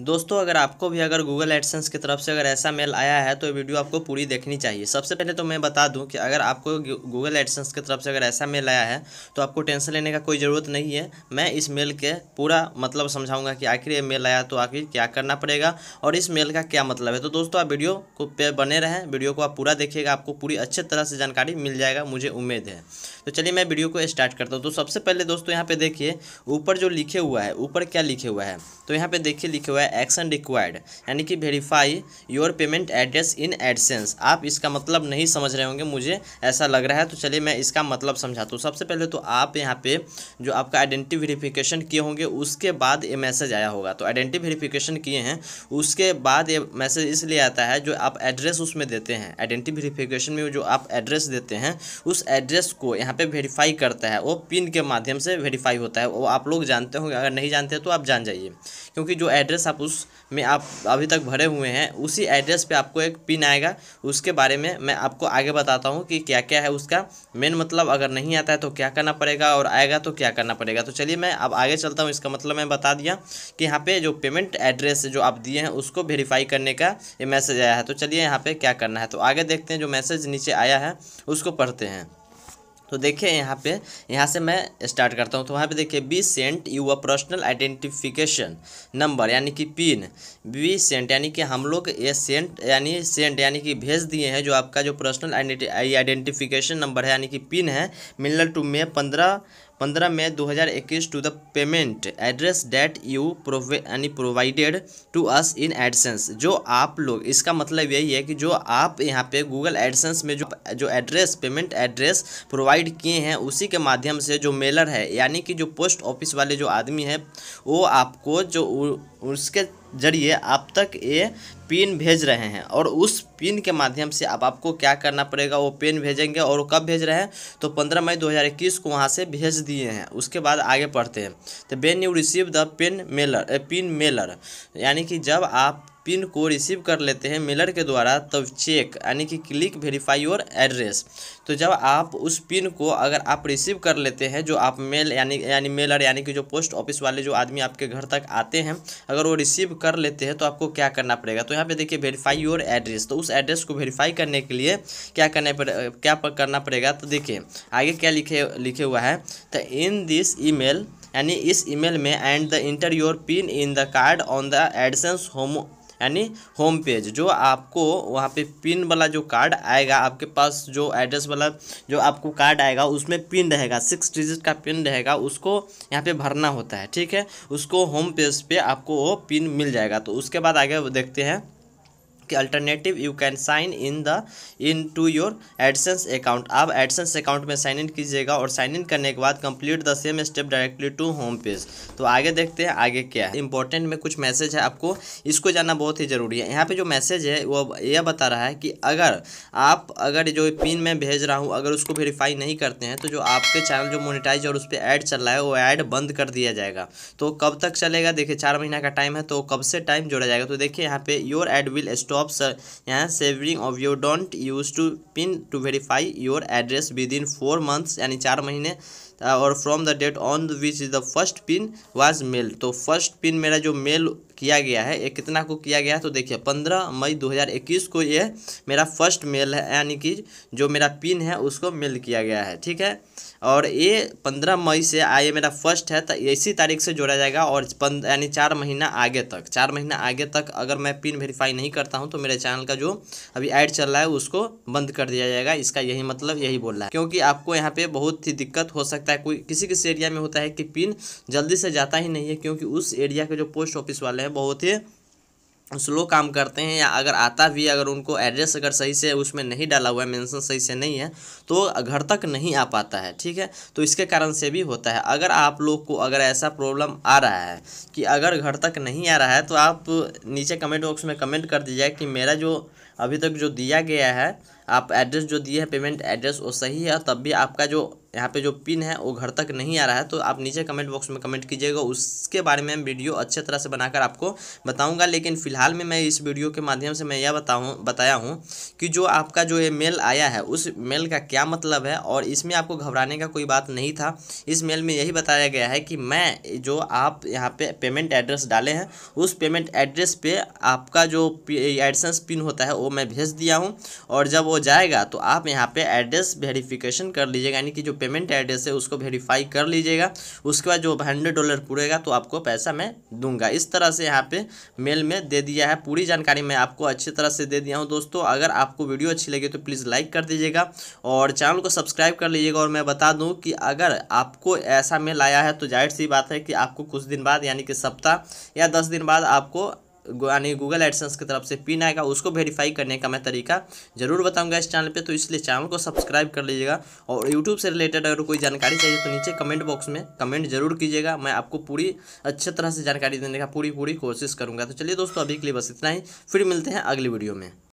दोस्तों अगर आपको भी अगर गूगल एडसेंस की तरफ से अगर ऐसा मेल आया है तो ये वीडियो आपको पूरी देखनी चाहिए। सबसे पहले तो मैं बता दूं कि अगर आपको गूगल एडसेंस की तरफ से अगर ऐसा मेल आया है तो आपको टेंशन लेने का कोई ज़रूरत नहीं है। मैं इस मेल के पूरा मतलब समझाऊंगा कि आखिर ये मेल आया तो आखिर क्या करना पड़ेगा और इस मेल का क्या मतलब है। तो दोस्तों आप वीडियो को पे बने रहें, वीडियो को आप पूरा देखिएगा, आपको पूरी अच्छे तरह से जानकारी मिल जाएगा, मुझे उम्मीद है। तो चलिए मैं वीडियो को स्टार्ट करता हूँ। तो सबसे पहले दोस्तों यहाँ पे देखिए ऊपर जो लिखे हुआ है, ऊपर क्या लिखे हुआ है, तो यहाँ पे देखिए लिखे हुआ है एक्शन रिक्वायर्ड, यानी कि verify your payment address in AdSense. आप इसका मतलब नहीं समझ रहे होंगे, मुझे ऐसा लग रहा है। तो चलिए मैं इसका मतलब समझाता हूँ। सबसे पहले तो आप यहाँ पे जो आपका आइडेंटिटी वेरिफिकेशन किए होंगे उसके बाद ये मैसेज आया होगा। तो आइडेंटिटी वेरिफिकेशन किए हैं उसके बाद ये मैसेज इसलिए आता है जो आप एड्रेस उसमें देते हैं। आइडेंटिटी वेरिफिकेशन में जो आप एड्रेस देते हैं उस एड्रेस को यहाँ पे वेरीफाई करता है, वो पिन के माध्यम से वेरीफाई होता है। वो आप लोग जानते होंगे, अगर नहीं जानते तो आप जान जाइए, क्योंकि जो एड्रेस आप उसमें आप अभी तक भरे हुए हैं उसी एड्रेस पे आपको एक पिन आएगा। उसके बारे में मैं आपको आगे बताता हूँ कि क्या क्या है उसका मेन मतलब। अगर नहीं आता है तो क्या करना पड़ेगा और आएगा तो क्या करना पड़ेगा। तो चलिए मैं अब आगे चलता हूँ। इसका मतलब मैं बता दिया कि यहाँ पे जो पेमेंट एड्रेस जो आप दिए हैं उसको वेरीफाई करने का ये मैसेज आया है। तो चलिए यहाँ पे क्या करना है तो आगे देखते हैं। जो मैसेज नीचे आया है उसको पढ़ते हैं। तो देखिए यहाँ से मैं स्टार्ट करता हूँ। तो वहाँ पे देखिए be sent you a personal identification number, यानी कि पिन। बी सेंट यानी कि हम लोग ये सेंट यानी कि भेज दिए हैं जो आपका जो पर्सनल आइडेंटिफिकेशन नंबर है, यानी कि पिन है, मिलर टू मे 15 मई 2021 to the payment address date you provided to us in AdSense. जो आप लोग, इसका मतलब यही है कि जो आप यहाँ पे गूगल एडसेंस में जो एड्रेस पेमेंट एड्रेस प्रोवाइड किए हैं उसी के माध्यम से जो मेलर है, यानी कि जो पोस्ट ऑफिस वाले जो आदमी है वो आपको जो उसके जरिए आप तक ये पिन भेज रहे हैं। और उस पिन के माध्यम से आपको क्या करना पड़ेगा, वो पिन भेजेंगे। और वो कब भेज रहे हैं तो 15 मई 2021 को वहाँ से भेज दिए हैं। उसके बाद आगे पढ़ते हैं। तो when you receive the pin Mailer, यानी कि जब आप पिन को रिसीव कर लेते हैं मेलर के द्वारा तब चेक यानी कि क्लिक वेरीफाई योर एड्रेस। तो जब आप उस पिन को अगर आप रिसीव कर लेते हैं, जो आप मेल यानी मेलर यानी कि जो पोस्ट ऑफिस वाले जो आदमी आपके घर तक आते हैं, अगर वो रिसीव कर लेते हैं तो आपको क्या करना पड़ेगा। तो यहाँ पे देखिए वेरीफाई योर एड्रेस। तो उस एड्रेस को वेरीफाई करने के लिए क्या करना पड़ेगा। तो देखिए आगे क्या लिखे हुआ है। तो इन दिस ईमेल, यानी इस ईमेल में and the inter your pin in the card on the AdSense यानी होम पेज। जो आपको वहाँ पे पिन वाला जो कार्ड आएगा आपके पास, जो एड्रेस वाला जो आपको कार्ड आएगा उसमें पिन रहेगा, 6 डिजिट का पिन रहेगा, उसको यहाँ पे भरना होता है। ठीक है, उसको होम पेज पे आपको वो पिन मिल जाएगा। तो उसके बाद आगे देखते हैं कि alternative you can sign in to your AdSense account. आप एडसेंस अकाउंट में साइन इन कीजिएगा और साइन इन करने के बाद complete the same step directly to home page. तो आगे देखते हैं आगे क्या है। इंपॉर्टेंट में कुछ मैसेज है, आपको इसको जानना बहुत ही ज़रूरी है। यहाँ पे जो मैसेज है वो यह बता रहा है कि अगर जो पिन मैं भेज रहा हूँ अगर उसको वेरीफाई नहीं करते हैं तो जो आपके चैनल जो मोनेटाइज और उस पर ऐड चल रहा है वो ऐड बंद कर दिया जाएगा। तो कब तक चलेगा, देखिए 4 महीना का टाइम है, तो कब से टाइम जोड़ा जाएगा। तो देखिए यहाँ पे योर एड विल स्टॉप यहाँ saving of you don't use to pin to verify your address within 4 months, यानी 4 महीने, और from the date on which is the first pin was mail. तो फर्स्ट पिन मेरा जो mail किया गया है ये कितना को किया गया है, तो देखिए 15 मई 2021 को ये मेरा फर्स्ट मेल है, यानी कि जो मेरा पिन है उसको मेल किया गया है। ठीक है, और ये 15 मई से आए मेरा फर्स्ट है, तो इसी तारीख से जोड़ा जाएगा। और यानी 4 महीना आगे तक अगर मैं पिन वेरीफाई नहीं करता हूं तो मेरे चैनल का जो अभी ऐड चल रहा है उसको बंद कर दिया जाएगा। इसका यही मतलब यही बोल रहा है, क्योंकि आपको यहाँ पे बहुत ही दिक्कत हो सकता है। कोई किसी एरिया में होता है कि पिन जल्दी से जाता ही नहीं है, क्योंकि उस एरिया के जो पोस्ट ऑफिस वाले हैं बहुत ही स्लो काम करते हैं, या अगर आता भी, अगर उनको एड्रेस अगर सही से उसमें नहीं डाला हुआ है, मेंशन सही से नहीं है, तो घर तक नहीं आ पाता है। ठीक है, तो इसके कारण से भी होता है। अगर आप लोग को अगर ऐसा प्रॉब्लम आ रहा है कि अगर घर तक नहीं आ रहा है तो आप नीचे कमेंट बॉक्स में कमेंट कर दीजिए कि मेरा जो अभी तक जो दिया गया है, आप एड्रेस जो दिए हैं पेमेंट एड्रेस वो सही है, तब भी आपका जो यहाँ पे जो पिन है वो घर तक नहीं आ रहा है, तो आप नीचे कमेंट बॉक्स में कमेंट कीजिएगा, उसके बारे में वीडियो अच्छे तरह से बनाकर आपको बताऊंगा। लेकिन फिलहाल में मैं इस वीडियो के माध्यम से मैं यह बताया हूँ कि जो आपका जो ये मेल आया है उस मेल का क्या मतलब है, और इसमें आपको घबराने का कोई बात नहीं था। इस मेल में यही बताया गया है कि मैं जो आप यहाँ पे पेमेंट एड्रेस डाले हैं उस पेमेंट एड्रेस पे आपका जो एडसेंस पिन होता है वो मैं भेज दिया हूँ, और जब वो जाएगा तो आप यहाँ पे एड्रेस वेरिफिकेशन कर लीजिएगा, यानी कि जो पेमेंट एड्रेस है उसको वेरीफाई कर लीजिएगा। उसके बाद जो $100 पूरेगा तो आपको पैसा मैं दूंगा। इस तरह से यहाँ पे मेल में दे दिया है, पूरी जानकारी मैं आपको अच्छी तरह से दे दिया हूँ। दोस्तों अगर आपको वीडियो अच्छी लगी तो प्लीज़ लाइक कर दीजिएगा और चैनल को सब्सक्राइब कर लीजिएगा। और मैं बता दूँ कि अगर आपको ऐसा मेल आया है तो जाहिर सी बात है कि आपको कुछ दिन बाद यानी कि सप्ताह या 10 दिन बाद आपको यानी गूगल एडसेंस की तरफ से पिन आएगा, उसको वेरीफाई करने का मैं तरीका जरूर बताऊंगा इस चैनल पे। तो इसलिए चैनल को सब्सक्राइब कर लीजिएगा, और यूट्यूब से रिलेटेड अगर कोई जानकारी चाहिए तो नीचे कमेंट बॉक्स में कमेंट जरूर कीजिएगा, मैं आपको पूरी अच्छे तरह से जानकारी देने का पूरी कोशिश करूंगा। तो चलिए दोस्तों अभी के लिए बस इतना ही, फिर मिलते हैं अगली वीडियो में।